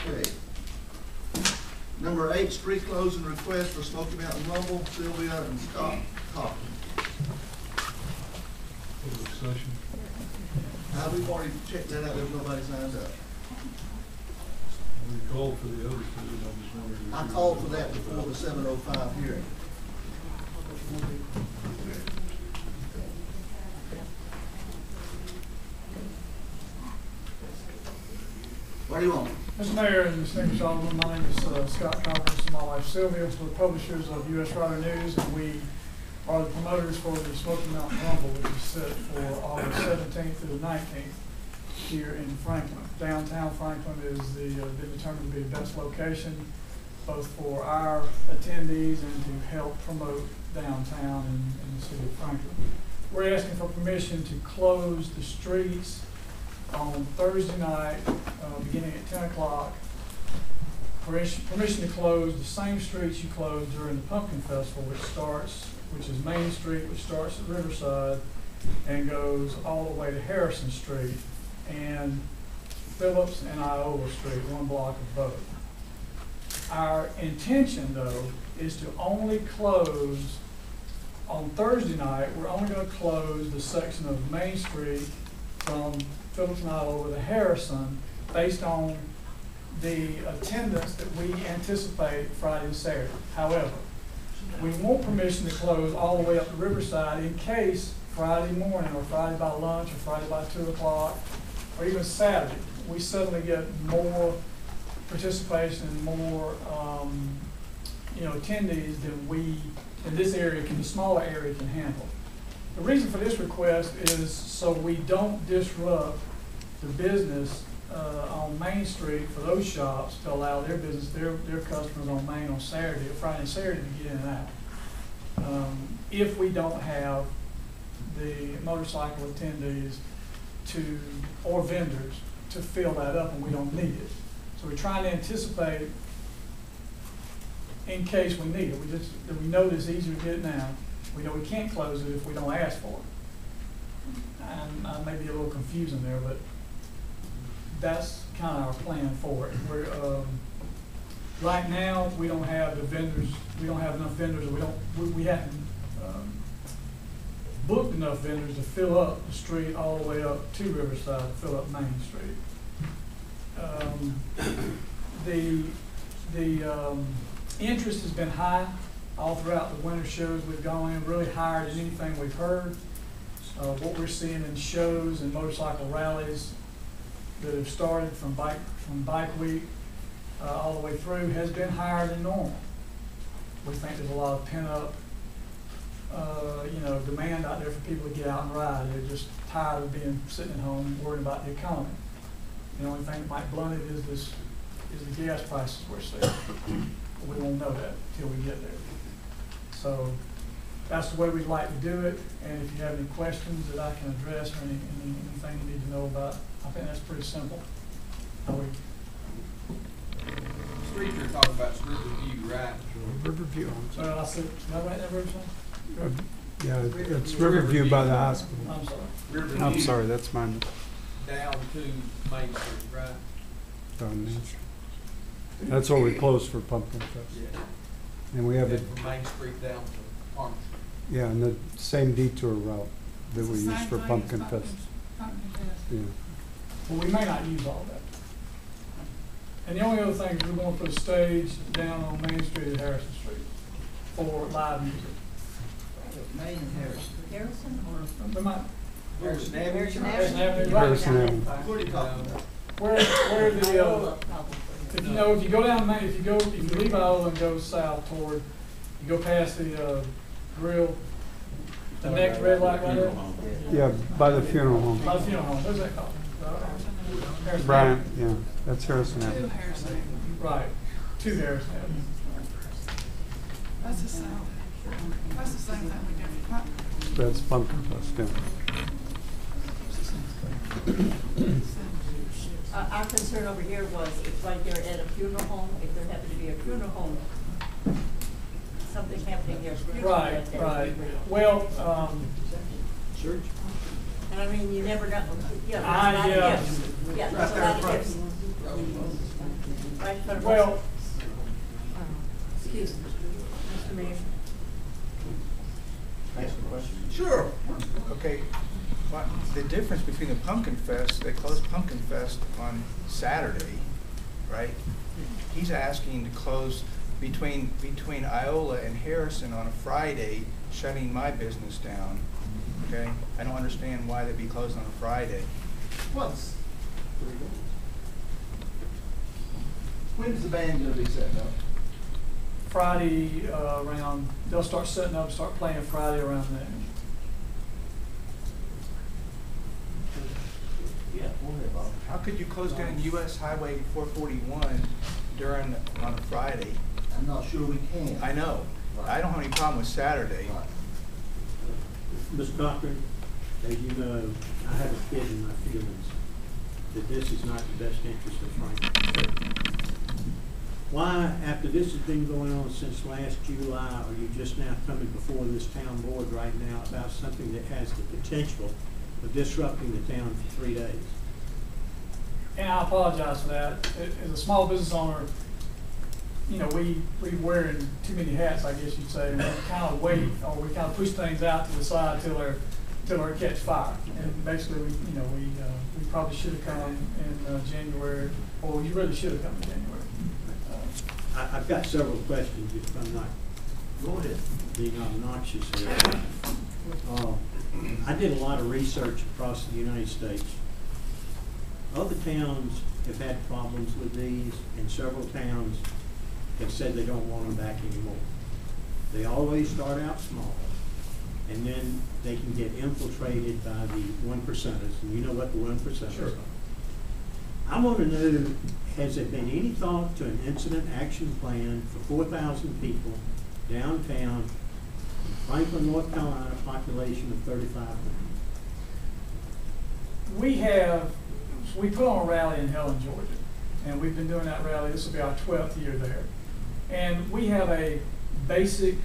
Okay. Number 8, street closing request for Smoky Mountain Rumble, Sylvia and Scott Coffin. We've already checked that out, there's nobody signed up. We called for the other two, and I just wondered. I called for that before the 7:05 hearing. What do you want? Mr. Mayor and distinguished Aldermen, my name is Scott Coffin, and my wife Sylvia. We're publishers of U.S. Rider News, and we are the promoters for the Smoky Mountain Rumble, which is set for August 17th through the 19th here in Franklin. Downtown Franklin is been determined to be the best location, both for our attendees and to help promote downtown in the city of Franklin. We're asking for permission to close the streets on Thursday night, beginning at 10 o'clock. Permission to close the same streets you closed during the Pumpkin Festival, which is Main Street, which starts at Riverside and goes all the way to Harrison Street and Phillips and Iowa Street, one block of both. Our intention, though, is to only close on Thursday night. We're only going to close the section of Main Street from Phillips and Iowa to Harrison based on the attendance that we anticipate Friday and Saturday. However, we want permission to close all the way up to Riverside in case Friday morning or Friday by lunch or Friday by 2 o'clock or even Saturday, we suddenly get more participation and more attendees than this area the smaller area can handle. The reason for this request is so we don't disrupt the business on Main Street for those shops to allow their business, their customers on Main on Saturday or Friday and Saturday to get in and out. If we don't have the motorcycle attendees or vendors to fill that up, and we don't need it. So we're trying to anticipate in case we need it. We know it's easier to get it now. We know we can't close it if we don't ask for it. And I may be a little confusing there, but that's kind of our plan for it. We're right now we don't have the vendors. We don't have enough vendors. We haven't booked enough vendors to fill up the street all the way up to Riverside to fill up Main Street. The interest has been high all throughout the winter shows we've gone in, really higher than anything we've heard. What we're seeing in shows and motorcycle rallies that have started from Bike Week all the way through has been higher than normal. We think there's a lot of pent-up demand out there for people to get out and ride. They're just tired of sitting at home worried about the economy. The only thing that might blunt it is the gas prices we're seeing. We won't know that until we get there. So that's the way we'd like to do it. And if you have any questions that I can address or anything you need to know about, I think that's pretty simple. Street you're talking about is Riverview, right? Riverview. So I said, am I right there, Riverside? Yeah, it's Riverview by the hospital. I'm sorry. Riverview I'm sorry, that's mine. down to Main Street, right? Down Main Street. That's what we closed for Pumpkin Fest. Yeah. And we have Then it, from Main Street down to Arm Street. yeah, and the same detour route that we use for Pumpkin Fest. Yeah. Well, we may not use all that. And the only other thing is we're going to put a stage down on Main Street at Harrison Street for live music. Main and Harrison. Harrison or? We might. Harrison Avenue. Harrison Harrison Avenue. Avenue, right. Harrison Avenue. What are you talking about? Where the Iola, probably. if you go down Main, if you leave Iola and go south toward, you go past the grill, the next red light right there. Yeah, by the funeral home. By the funeral home. What's that called? Harrison Bryant, Avenue. yeah, that's Harrison Avenue. Right. To Harrison Avenue. That's the same. That's the same thing we did for Pumpkin. That's Pumpkin Fest, yeah. Our concern over here was it's right there at a funeral home. If there happened to be a funeral home, something happening there. Right, right. Well, Church? And I mean, you never know, yeah, there's a Ah, lot yeah. of gifts. Yeah, there's a lot of gifts. Right in front of us. Well, Excuse me, Mr. Mayor. Ask a question. Sure. Okay, well, the difference between the Pumpkin Fest, they closed Pumpkin Fest on Saturday, right? He's asking to close between Iola and Harrison on a Friday, shutting my business down, okay? I don't understand why they'd be closed on a Friday. Once. When's the band gonna be setting up? Friday around, they'll start setting up, start playing Friday around noon. Yeah, we'll hear about it. How could you close down US Highway 441 on a Friday? I'm not sure we can. I know. I don't have any problem with Saturday. Right. Mr. Cochran, as you know, I have a kid in my feelings that this is not the best interest of Franklin. Why, after this has been going on since last July, are you just now coming before this town board right now about something that has the potential of disrupting the town for 3 days? And I apologize for that. As a small business owner, you know, we wearing too many hats, I guess you'd say. And we kind of wait, or we kind of push things out to the side till they catch fire. And basically, we probably should have come in January, or we really should have come in January. I've got several questions if I'm not Go ahead. being obnoxious here. I did a lot of research across the United States. Other towns have had problems with these, and several towns have said they don't want them back anymore. They always start out small, and then they can get infiltrated by the 1%ers, and you know what the 1%ers Sure. are. I want to know, has there been any thought to an incident action plan for 4,000 people downtown in Franklin, North Carolina, population of 3,500? We put on a rally in Helen, Georgia, and we've been doing that rally. This will be our 12th year there. And we have a basic,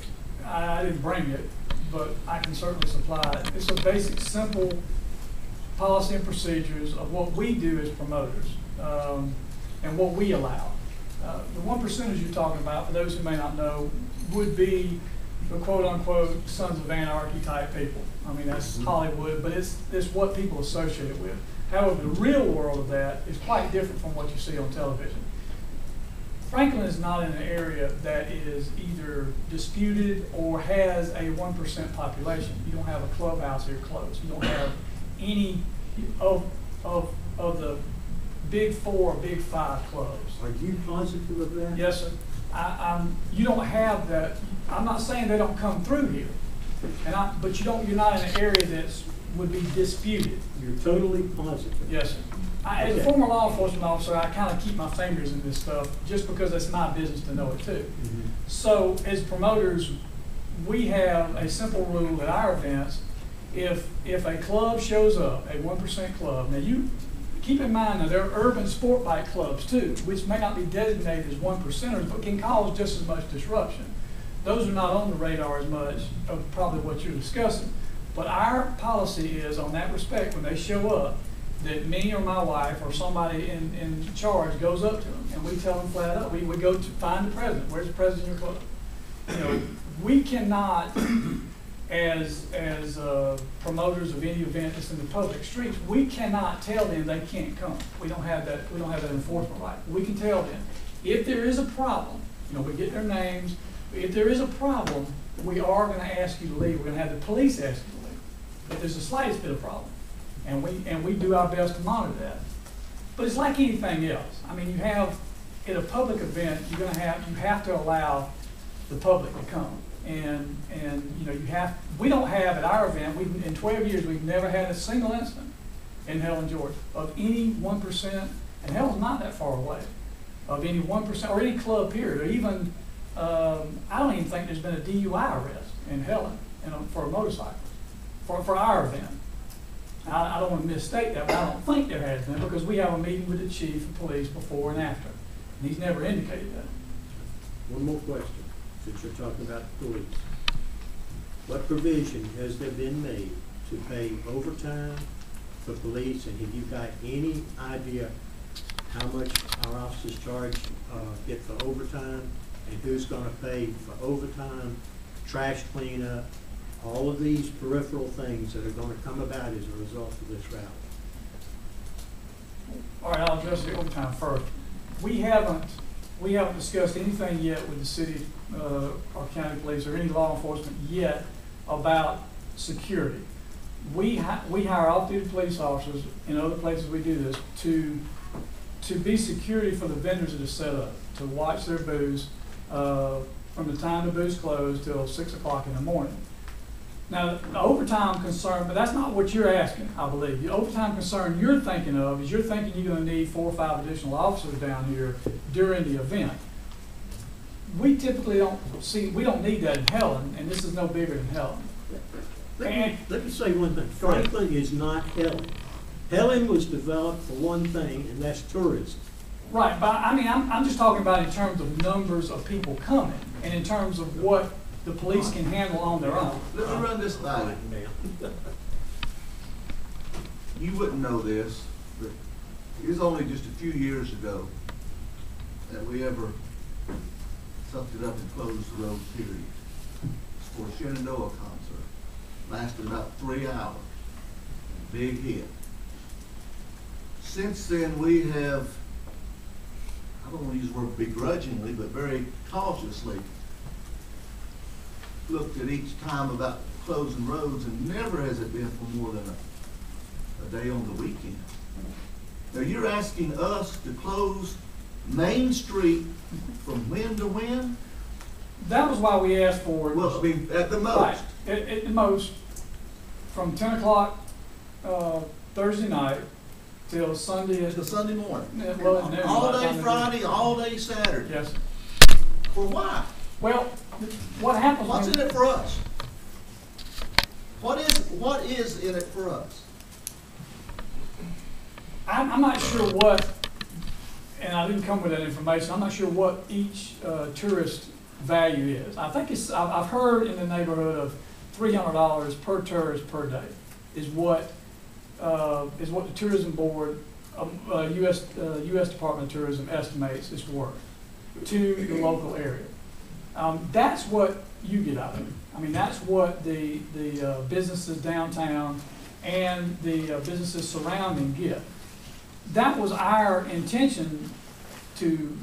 I didn't bring it, but I can certainly supply it. It's a basic, simple policy and procedures of what we do as promoters and what we allow. The 1%ers you're talking about, for those who may not know, would be the quote-unquote sons of anarchy type people. I mean, that's Hollywood, but it's what people associate it with. However, the real world of that is quite different from what you see on television. Franklin is not in an area that is either disputed or has a 1% population. You don't have a clubhouse here close. You don't have any of the big 4 or big 5 clubs. Are you positive of that? Yes, sir. You don't have that. I'm not saying they don't come through here, but you're not in an area that would be disputed. You're totally positive? Yes, sir. As a former law enforcement officer, I kind of keep my fingers in this stuff just because it's my business to know it too. Mm-hmm. So as promoters, we have a simple rule at our events. If a club shows up, a 1% club, now you keep in mind that there are urban sport bike clubs too, which may not be designated as 1%ers, but can cause just as much disruption. Those are not on the radar as much of probably what you're discussing. But our policy is on that respect, when they show up, that me or my wife or somebody in charge goes up to them and we tell them flat out, we go to find the president. Where's the president of your club? You know, we cannot, as promoters of any event that's in the public streets, we cannot tell them they can't come. We don't have that enforcement right. We can tell them if there is a problem, you know, we get their names. If there is a problem, we are going to ask you to leave. We're going to have the police ask you to leave if there's the slightest bit of problem. And we do our best to monitor that. But it's like anything else. I mean, you have, at a public event, you have to allow the public to come. And you know, we don't have at our event, in 12 years, we've never had a single incident in Helen, Georgia, of any 1%, and Helen's not that far away, of any 1% or any club period, or even, I don't even think there's been a DUI arrest in Helen for a motorcyclist, for our event. I don't want to misstate that, but I don't think there has been, because we have a meeting with the chief of police before and after. And he's never indicated that. One more question, since you're talking about the police. What provision has there been made to pay overtime for police, and have you got any idea how much our officers charge, get for overtime, and who's gonna pay for overtime, trash cleanup, all of these peripheral things that are gonna come about as a result of this rally? All right, I'll address the overtime first. We haven't discussed anything yet with the city, or county police, or any law enforcement yet about security. We hire off-duty police officers in other places we do this to be security for the vendors that are set up, to watch their booths, from the time the booths close till 6 o'clock in the morning. Now, the overtime concern, but that's not what you're asking, I believe. The overtime concern you're thinking of is you're thinking you're gonna need 4 or 5 additional officers down here during the event. We typically we don't need that in Helen, and this is no bigger than Helen. Let me say one thing. Franklin is not Helen. Helen was developed for one thing, and that's tourism. Right, but I mean, I'm just talking about in terms of numbers of people coming, and in terms of what the police can handle on their own. Let me run this by you. You wouldn't know this, but it was only just a few years ago that we ever sucked it up and closed the road, period, for a Shenandoah concert. Lasted about 3 hours. Big hit. Since then, we have, I don't want to use the word begrudgingly, but very cautiously looked at each time about closing roads, and never has it been for more than a day on the weekend. Now, you're asking us to close Main Street from when to when? That was why we asked for. Well, I mean, at the most. Right, at the most, from 10 o'clock Thursday night till Sunday. Till Sunday morning. Well, at noon, all by the day time Friday, all day Saturday. Yes. For why? Well, what happens? What's in it for us? What is in it for us? I'm not sure what, and I didn't come with that information. I'm not sure what each tourist value is. I think I've heard in the neighborhood of $300 per tourist per day is what the tourism board, U.S. Department of Tourism estimates it's worth to the local area. That's what you get out of it. I mean, that's what the businesses downtown and the businesses surrounding get. That was our intention to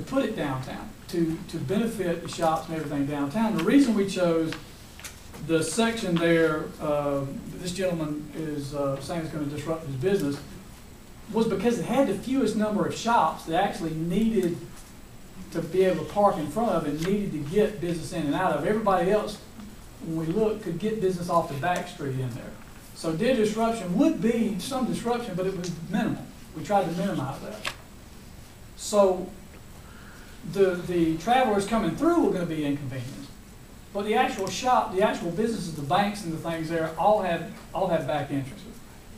put it downtown, to benefit the shops and everything downtown. The reason we chose the section there, this gentleman is saying it's going to disrupt his business, was because it had the fewest number of shops that actually needed to be able to park in front of and needed to get business in and out of. Everybody else, when we looked, could get business off the back street in there. So their disruption would be some disruption, but it was minimal. We tried to minimize that. So the travelers coming through were going to be inconvenienced, but the actual shop, the actual businesses, the banks and the things there all have back entrances,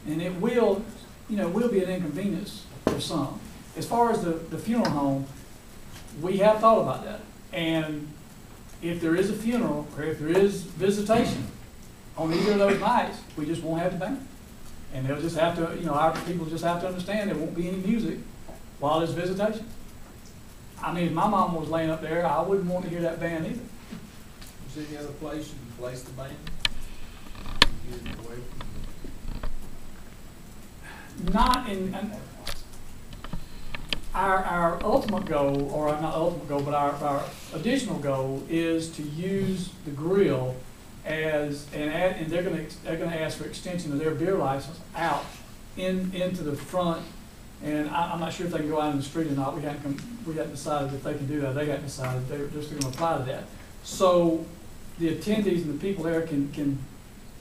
and it will, will be an inconvenience for some. As far as the funeral home, we have thought about that, and if there is a funeral or if there is visitation on either of those nights, we just won't have the band. And they'll just have to, our people just have to understand there won't be any music while there's visitation. I mean, if my mom was laying up there, I wouldn't want to hear that band either. Is there any other place you can place the band? Get it away from Not in, our ultimate goal, or not ultimate goal, but our additional goal is to use the grill as, and they're going to ask for extension of their beer license out into the front. And I'm not sure if they can go out in the street or not. We hadn't decided if they can do that. They hadn't decided. They're just going to apply to that. So the attendees and the people there can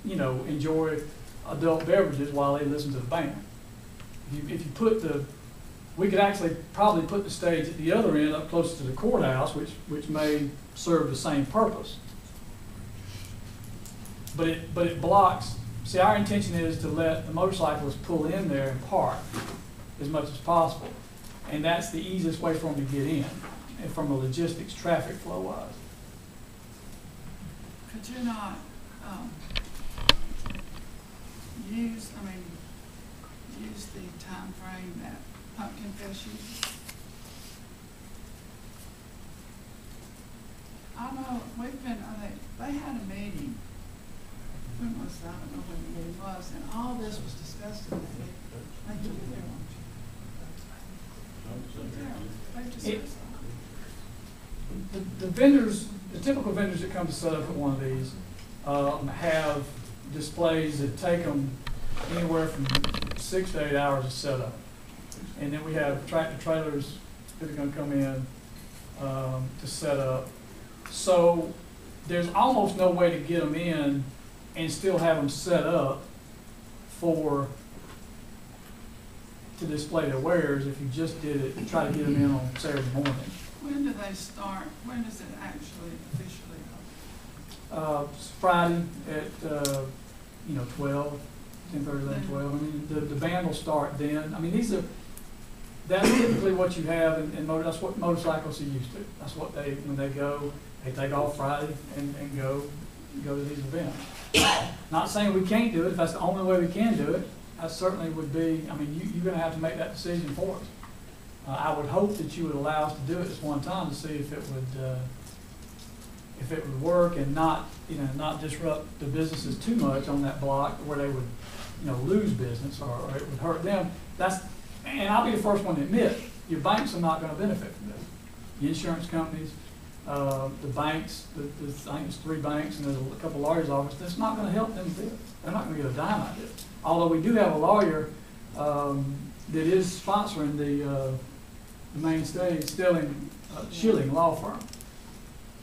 enjoy adult beverages while they listen to the band. If you put we could actually probably put the stage at the other end up closer to the courthouse, which may serve the same purpose. But it blocks. See, our intention is to let the motorcyclists pull in there and park as much as possible, and that's the easiest way for them to get in, and from a logistics, traffic flow wise. Could you not use, use the time frame that Pumpkin Fest uses? I know, they had a meeting, when was that? I don't know when the meeting was, and all this was discussed in that meeting. I think you were there, weren't you? They discussed The vendors, the typical vendors that come to set up at one of these, have displays that take them anywhere from 6 to 8 hours to set up. And then we have tractor trailers that are gonna come in, to set up. So there's almost no way to get them in and still have them set up to display their wares if you just did it and try to get them in on Saturday morning. When do they start? When does it actually officially open? It's Friday at 12, 10:30, 11, 12. I mean, the band will start then. I mean, that's typically what you have in that's what motorcycles are used to. That's what when they go, they take off Friday and go to these events. Not saying we can't do it. If that's the only way we can do it, that certainly would be. I mean, you're going to have to make that decision for us. I would hope that you would allow us to do it just one time to see if it would work and not disrupt the businesses too much on that block where they would lose business or it would hurt them. And I'll be the first one to admit your banks are not going to benefit from this. The insurance companies, the banks, I think it's 3 banks and there's a couple lawyers' offices. That's not going to help them a bit. They're not going to get a dime out of it. Although we do have a lawyer that is sponsoring the main stage, Schilling Law Firm.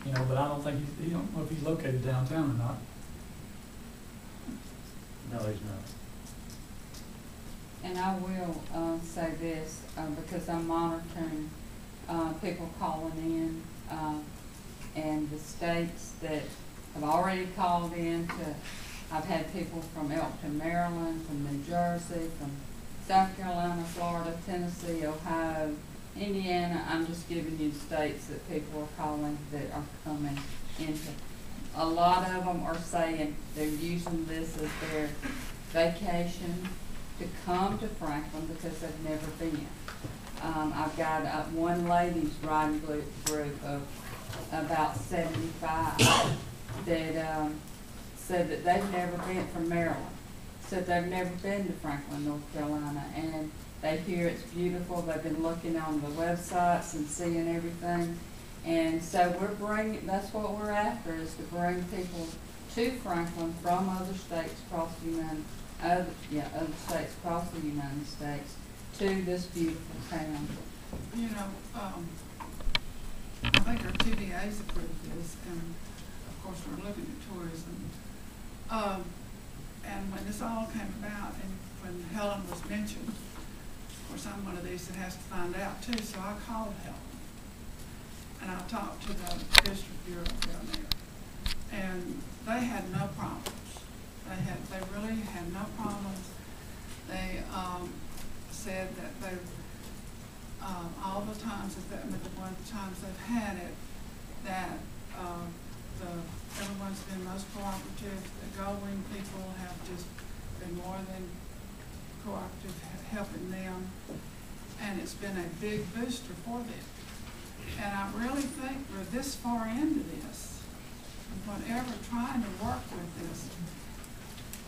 But I don't think you don't know if he's located downtown or not. No, he's not. And I will say this, because I'm monitoring people calling in, and the states that have already called in I've had people from Elkton, Maryland, from New Jersey, from South Carolina, Florida, Tennessee, Ohio, Indiana. I'm just giving you states that people are calling that are coming into. A lot of them are saying they're using this as their vacation to come to Franklin because they've never been. I've got one ladies riding group of about 75 that said that they've never been from Maryland. Said they've never been to Franklin, North Carolina, and they hear it's beautiful. They've been looking on the websites and seeing everything. And so that's what we're after, is to bring people to Franklin from other states across the other states across the United States to this beautiful town. I think our TDA's approved this, and of course we're looking at tourism. And when this all came about, and when Helen was mentioned, of course I'm one of these that has to find out too, so I called Helen. And I talked to the district bureau down there, and they had no problems. They really had no problems. They said that they all the times that one of the times they've had it, that everyone's been most cooperative. The going people have just been more than cooperative, helping them, and it's been a big booster for them. And I really think we're this far into this, whatever trying to work with this,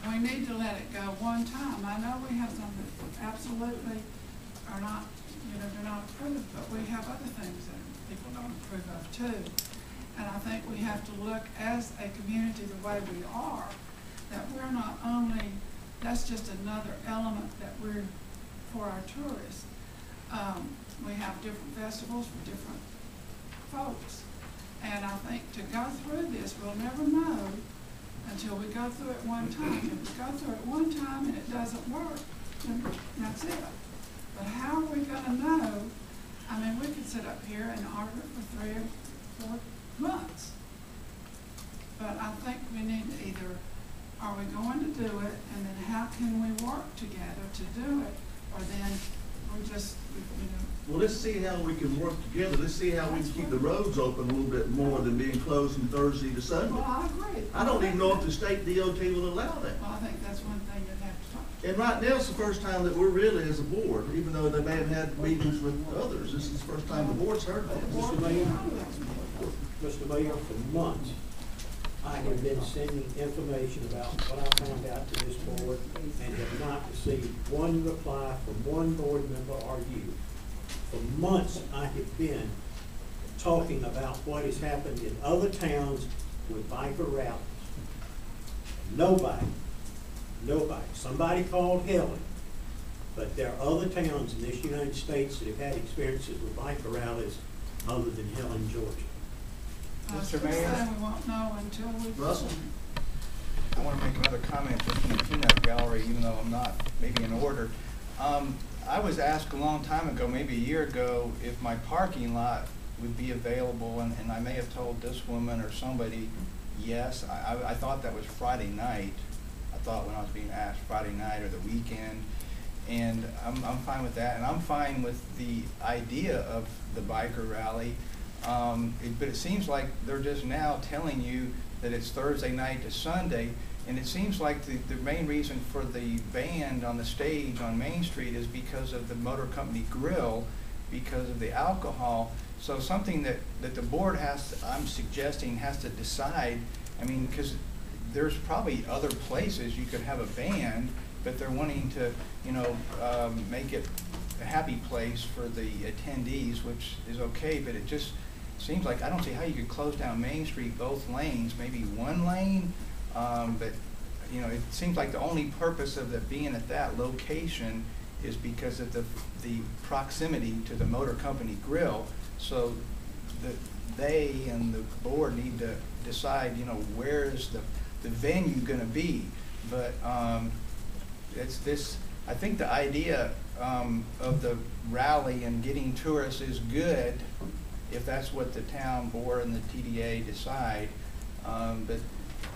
we need to let it go one time. I know we have some that absolutely are not, they're not approved, but we have other things that people don't approve of too. And I think we have to look as a community the way we are, that we're not only, that's just another element that we're for our tourists. We have different festivals for different folks. And I think to go through this, we'll never know until we go through it one time. If we go through it one time and it doesn't work, then that's it. But how are we going to know? I mean, we could sit up here and argue for 3 or 4 months. But I think we need to either, are we going to do it, and then how can we work together to do it, or then we just, Well, let's see how we can work together. Let's see how we can keep the roads open a little bit more than being closed from Thursday to Sunday. Well, I agree. I don't even know if the state DOT will allow that. Well, I think that's one thing you'd have to talk And right now, it's the first time that we're really, as a board, even though they may have had meetings with others, this is the first time the board's heard this. Mr. Mayor, for months, I have been sending information about what I found out to this board and have not received one reply from one board member or you. For months, I have been talking about what has happened in other towns with biker rallies. Nobody, somebody called Helen, but there are other towns in this United States that have had experiences with biker rallies other than Helen, Georgia. Mr. Mayor? We won't know until we. Russell? I want to make another comment just from the peanut gallery, even though I'm not maybe in order. I was asked a long time ago, maybe a year ago, if my parking lot would be available, and I may have told this woman or somebody, yes. I thought that was Friday night. I thought when I was being asked Friday night or the weekend, and I'm fine with that, and I'm fine with the idea of the biker rally. But it seems like they're just now telling you that it's Thursday night to Sunday, and it seems like the main reason for the band on the stage on Main Street is because of the motor company grill, because of the alcohol. So something that the board I'm suggesting has to decide. I mean, because there's probably other places you could have a band, but they're wanting to, make it a happy place for the attendees, which is okay, but it just seems like I don't see how you could close down Main Street both lanes, maybe one lane, but it seems like the only purpose of it being at that location is because of the proximity to the motor company grill. So they and the board need to decide, where is the venue going to be. But it's this. I think the idea of the rally and getting tourists is good if that's what the town board and the TDA decide. But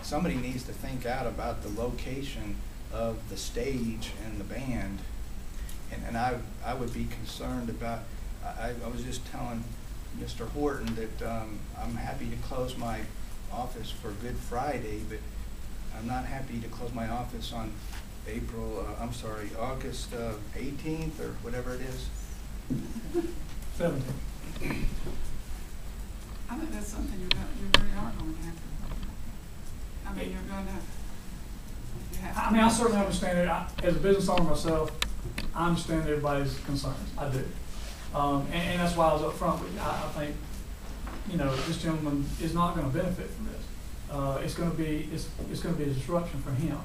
somebody needs to think out about the location of the stage and the band. And I would be concerned about, I was just telling Mr. Horton that I'm happy to close my office for Good Friday, but I'm not happy to close my office on August 18th or whatever it is. 17th. I think that's something you really are going to have to. I mean, you're going to. I mean, I certainly understand it. As a business owner myself, I understand everybody's concerns. I do. And that's why I was up front with you. I think, this gentleman is not going to benefit from this. It's going to be a disruption for him.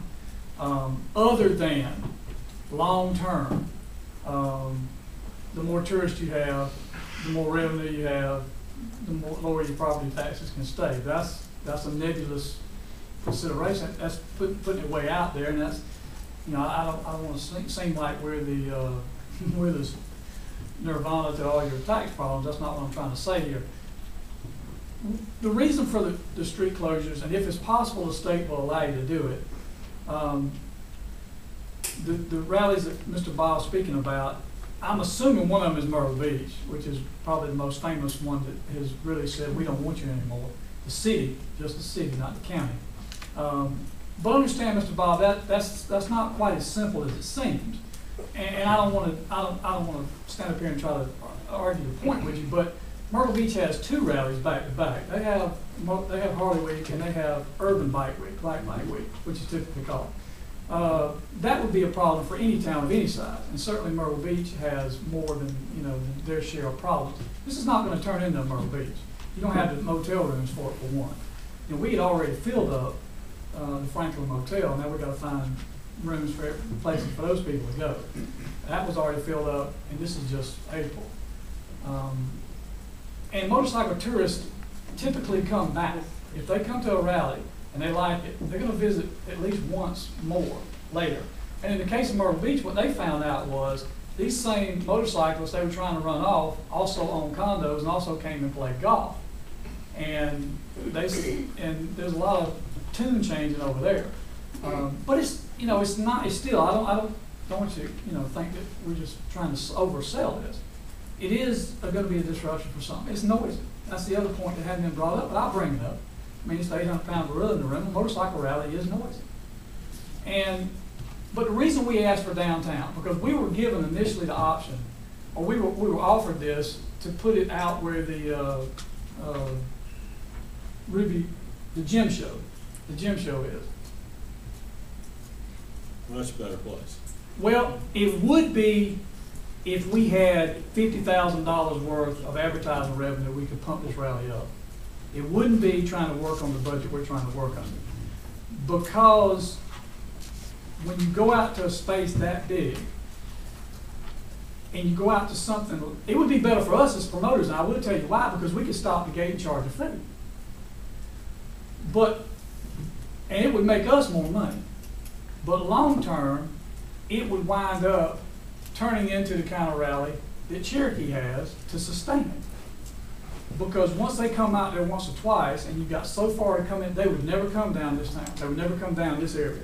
Other than long term, the more tourists you have, the more revenue you have, the more lower your property taxes can stay. That's a nebulous consideration. That's putting it way out there, and that's I don't want to seem like we're this nirvana to all your tax problems. That's not what I'm trying to say here. The reason for the street closures, and if it's possible, the state will allow you to do it. The rallies that Mr. Ball is speaking about, I'm assuming one of them is Myrtle Beach, which is probably the most famous one that has really said, we don't want you anymore. The city, just the city, not the county. But understand, Mr. Bob, that's not quite as simple as it seems. And I don't want to stand up here and try to argue the point with you, but Myrtle Beach has two rallies back to back. They have Harley Week and they have Urban Bike Week, Light Bike Week, which is typically called. That would be a problem for any town of any size, and certainly Myrtle Beach has more than their share of problems. This is not going to turn into Myrtle Beach. You don't have the motel rooms for it, for one. We had already filled up the Franklin Motel. Now we've got to find rooms for places for those people to go. That was already filled up, and this is just April. And motorcycle tourists typically come back. If they come to a rally and they like it, they're going to visit at least once more later. And in the case of Myrtle Beach, what they found out was these same motorcyclists they were trying to run off also owned condos and also came and played golf. And there's a lot of tune changing over there. But it's still, I don't want you to think that we're just trying to oversell this. It is going to be a disruption for some. It's noisy. That's the other point that hadn't been brought up, but I'll bring it up. I mean, it's the 800-pound gorilla in the room. A motorcycle rally is noisy. And But the reason we asked for downtown, because we were given initially the option, or we were offered this to put it out where the the gym show is. Much better place. Well, it would be if we had $50,000 worth of advertising revenue, we could pump this rally up. It wouldn't be trying to work on the budget we're trying to work on. Because when you go out to a space that big, and you go out to something, it would be better for us as promoters, and I will tell you why, because we could stop the gate and charge a fee. And it would make us more money. But long term, it would wind up turning into the kind of rally that Cherokee has to sustain it. Because once they come out there once or twice, and you've got so far to come in, they would never come down this town. They would never come down this area.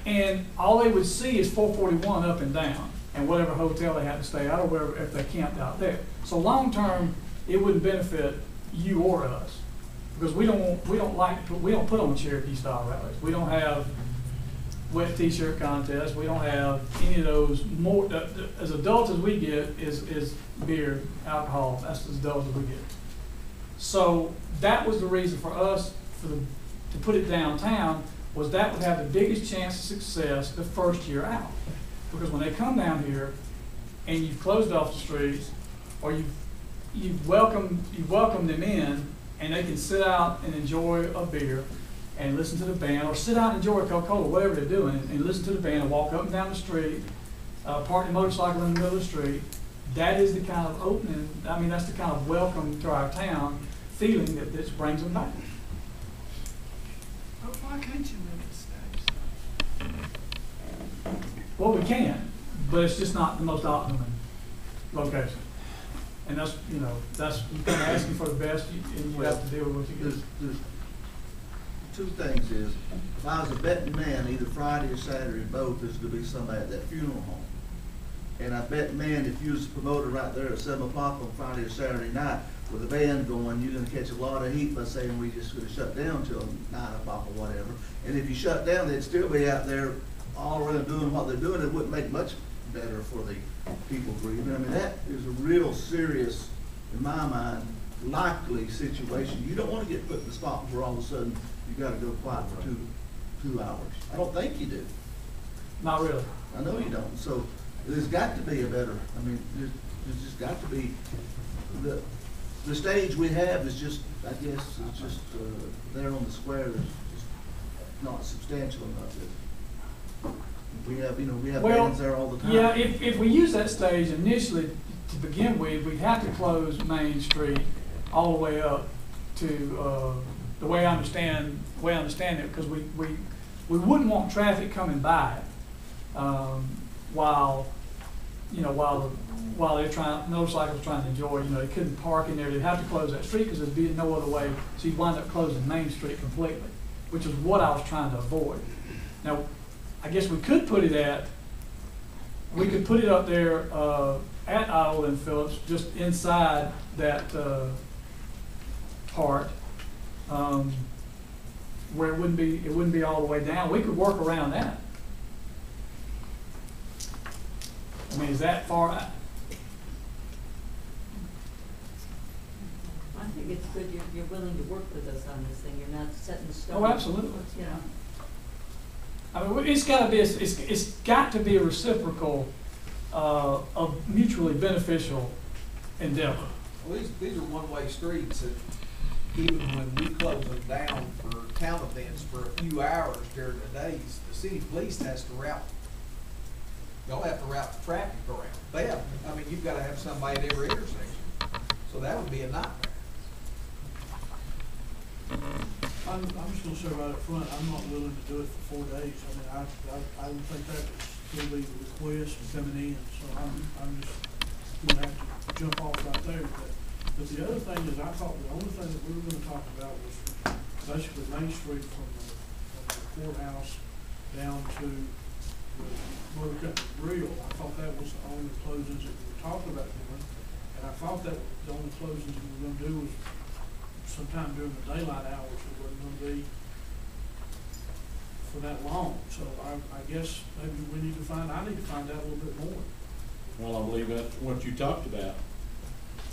And all they would see is 441 up and down, and whatever hotel they had to stay at, or wherever, if they camped out there. So long term, it wouldn't benefit you or us, because we don't put on Cherokee style rallies. We don't have wet t-shirt contests. We don't have any of those. More as adults as we get is beer, alcohol. That's as adults as we get. So that was the reason for us to put it downtown, was that would have the biggest chance of success the first year out. Because when they come down here and you've closed off the streets, or you've welcomed them in, and they can sit out and enjoy a beer and listen to the band, or sit out and enjoy a Coca-Cola, whatever they're doing, and listen to the band and walk up and down the street, park the motorcycle in the middle of the street. That is the kind of opening, I mean, that's the kind of welcome to our town feeling that this brings them back. But why can't you move the stage? Well, we can, but it's just not the most optimum location. And that's, you know, that's, you're kind of asking for the best, and you have to deal with what you get. There's two things is, if I was a betting man, either Friday or Saturday, both, is to be somebody at that funeral home. And I bet, man, if you was a promoter right there at 7 o'clock on Friday or Saturday night with a band going, you're gonna catch a lot of heat by saying we just gonna shut down till 9 o'clock or whatever. And if you shut down, they'd still be out there all around doing what they're doing. It wouldn't make much better for the people grieving. I mean, that is a real serious, in my mind, likely situation. You don't want to get put in the spot where all of a sudden you got to go quiet for two hours. I don't think you do. Not really. I know you don't. So there's got to be a better. I mean, there's just got to be the stage we have is just, I guess, it's just there on the square. It's just not substantial enough. We have, you know, we have bands there all the time. Yeah, if we use that stage initially to begin with, we'd have to close Main Street all the way up to the way I understand it, because we wouldn't want traffic coming by while they're motorcycles trying to enjoy. You know, they couldn't park in there. They'd have to close that street because there'd be no other way. So you'd wind up closing Main Street completely, which is what I was trying to avoid. Now, I guess we could put it up there at Idle and Phillips, just inside that part, where it wouldn't be all the way down. We could work around that. I mean, is that far out? I think it's good you're willing to work with us on this thing. You're not set in stone. Oh, absolutely. You know. I mean, it's got to be a reciprocal, a mutually beneficial endeavor. Well, these are one-way streets that even when we close them down for town events for a few hours during the days, the city police has to route. Y'all have to route the traffic around. They have, I mean, you've got to have somebody at every intersection. So that would be a nightmare. I'm just gonna say right up front, I'm not willing to do it for 4 days. I mean, I don't think that will be the request coming in, so I'm just gonna have to jump off right there. But the other thing is, I thought the only thing that we were gonna talk about was basically Main Street from the courthouse down to the Motor Company Grill. I thought that was the only closings that we were talking about doing. And I thought that the only closings we were gonna do was sometime during the daylight hours. It wasn't going to be for that long. So I guess maybe I need to find out a little bit more. Well, I believe that's what you talked about,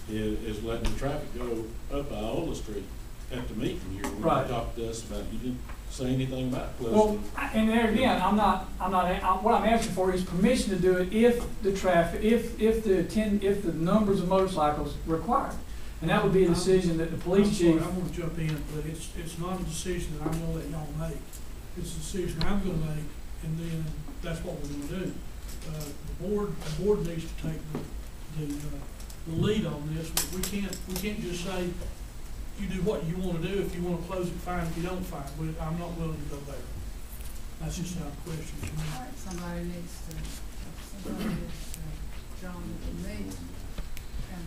is letting the traffic go up Iola Street at the meeting here. When Right. you talked to us about, you didn't say anything about Well, closing. and there again, what I'm asking for is permission to do it if the traffic, if the numbers of motorcycles required. And that would be a decision that the police I'm sorry, chief. I'm gonna jump in, but it's not a decision that I'm gonna let y'all make. It's a decision I'm gonna make, and then that's what we're gonna do. The board needs to take the lead on this. We can't just say, you do what you wanna do. If you wanna close it, fine. If you don't, fine. But I'm not willing to go there. That's just not a question to me. All right, somebody needs to join the meeting and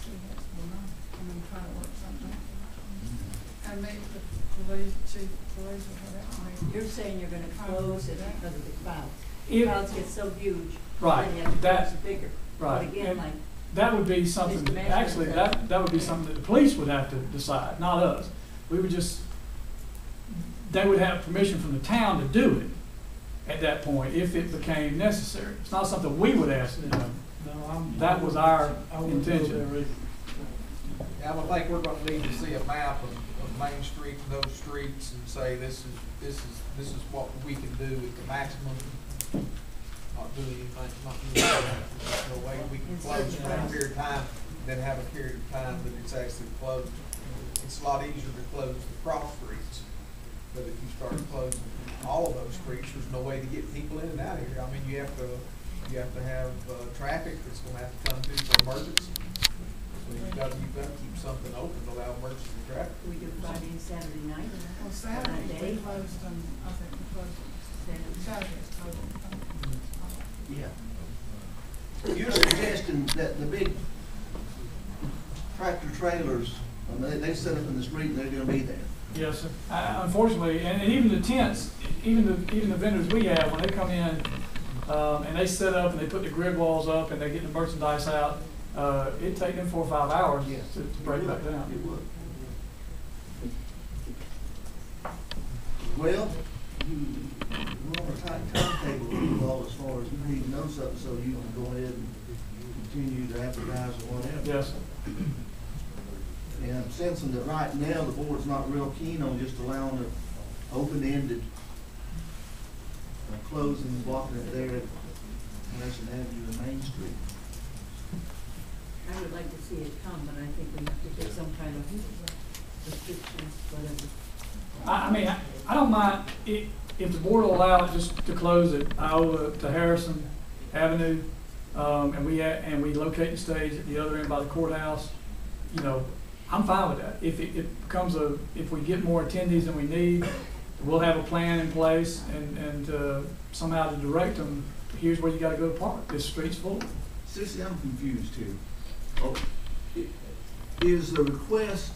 see what's going on, and then try to work something out. And meet the police, chief of police or whatever. You're saying you're gonna close it because of the crowds. If- Crowds get so huge. Right, Then you have to that- close it bigger. right. But again, And like, That would be something, Mr. Mayor actually, said- that would be something that the police would have to decide, not us. We would just, they would have permission from the town to do it at that point, if it became necessary. It's not something we would ask them. No, That was our I wouldn't go intention. there either. Yeah, I would think we're gonna need to see a map of Main Street and those streets and say, this is what we can do at the maximum. Not do anything, not do anything. There's no way we can close for a period of time, then have a period of time that it's actually closed. It's a lot easier to close the cross streets, but if you start closing all of those streets, there's no way to get people in and out of here. I mean, you have to have, traffic that's gonna have to come through for emergency. So you've got to keep something open to allow emergency traffic. we do Friday and Saturday night. Well, Saturday, we closed them, I think we closed them, Saturday's closed them. Yeah. You're suggesting that the big tractor trailers, they set up in the street and they're gonna be there. Yes, sir. Unfortunately, and even the tents, even the vendors we have, when they come in, and they set up and they put the grid walls up and they get the merchandise out, it'd take them 4 or 5 hours Yes. to break that down. It would. Well, we're on a tight timetable with you all as far as you need to know something so you can go ahead and continue to advertise or whatever. Yes, sir. And I'm sensing that right now, the board's not real keen on just allowing an open-ended closing and blocking it there at Mason Avenue and Main Street. I would like to see it come, but I think we have to get some kind of restrictions, whatever. I mean, I don't mind if the board will allow it just to close at Iowa to Harrison Avenue, and we locate the stage at the other end by the courthouse. You know, I'm fine with that. If it becomes if we get more attendees than we need, we'll have a plan in place and somehow to direct them. Here's where you got to go to park. This street's full. Sissy, I'm confused here. Oh, is the request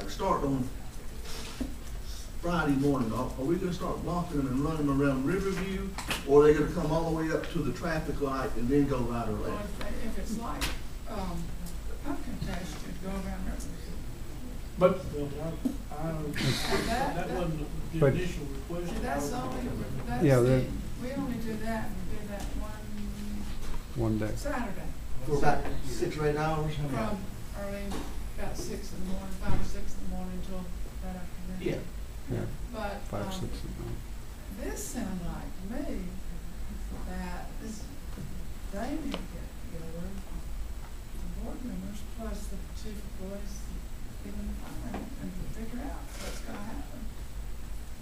start on Friday morning? Are we gonna start blocking them and running them around Riverview? Or are they gonna come all the way up to the traffic light and then go right or Well, left? if it's like, pumpkin patch, you'd go around Riverview. But That wasn't the But- initial request. See, that's only, Yeah, we only do that, we did that one day. Saturday. For about 6 or 8 hours? How many? From early, about 6 in the morning, 5 or 6 in the morning till that afternoon. Yeah. Yeah, But, 5, 6 at night. this sounded like to me that they need to get together, the board members plus the chief of police, even the fire, and figure out what's gonna happen.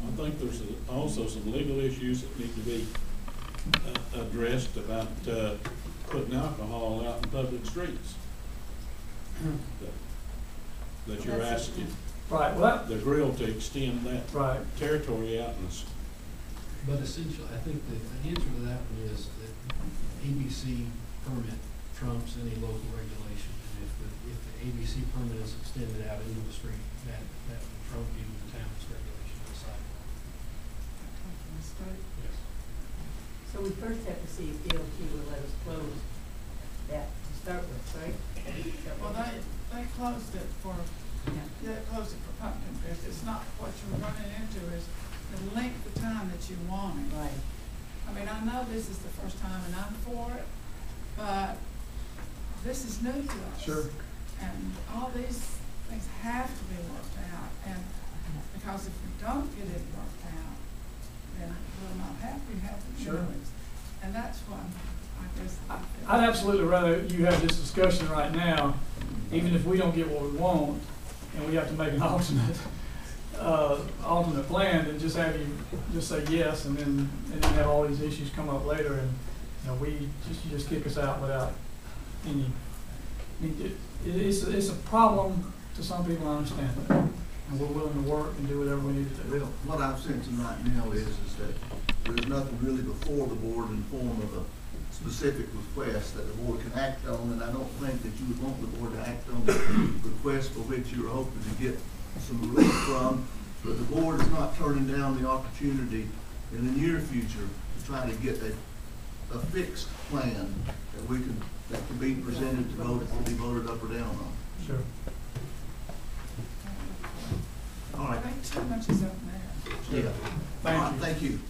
I think there's also some legal issues that need to be addressed about putting alcohol out in public streets. That you're asking right, well, the grill to extend that right. territory out in the But essentially, I think the answer to that one is that ABC permit trumps any local regulation. And if the ABC permit is extended out into the street, that would trump even the town's regulation of the sidewalk. Yes. So we first have to see if DOT will let us close that to start with, right? Well, they closed it for, Yeah. they closed it for Pumpkin Fest. It's not, what you're running into is the length of time that you want it. Right. I mean, I know this is the first time and I'm for it, but this is new to us. Sure. And all these things have to be worked out, and because if we don't get it worked out, then we'll not have the Sure. noise. And that's what I guess I feel. I'd absolutely rather you have this discussion right now, even if we don't get what we want, and we have to make an alternate plan, than just have you just say yes, and then have all these issues come up later, and, you know, you just kick us out without any, I mean, it's a problem to some people, I understand that, and we're willing to work and do whatever we need to do. Well, what I've seen tonight now is that there's nothing really before the board in form of a specific request that the board can act on, and I don't think that you would want the board to act on the request for which you're hoping to get some relief from, but the board is not turning down the opportunity in the near future to try to get a fixed plan that can be presented to vote, to be voted up or down on. Sure. All right. I think too much is up there. Yeah. Thank All right, you. thank you.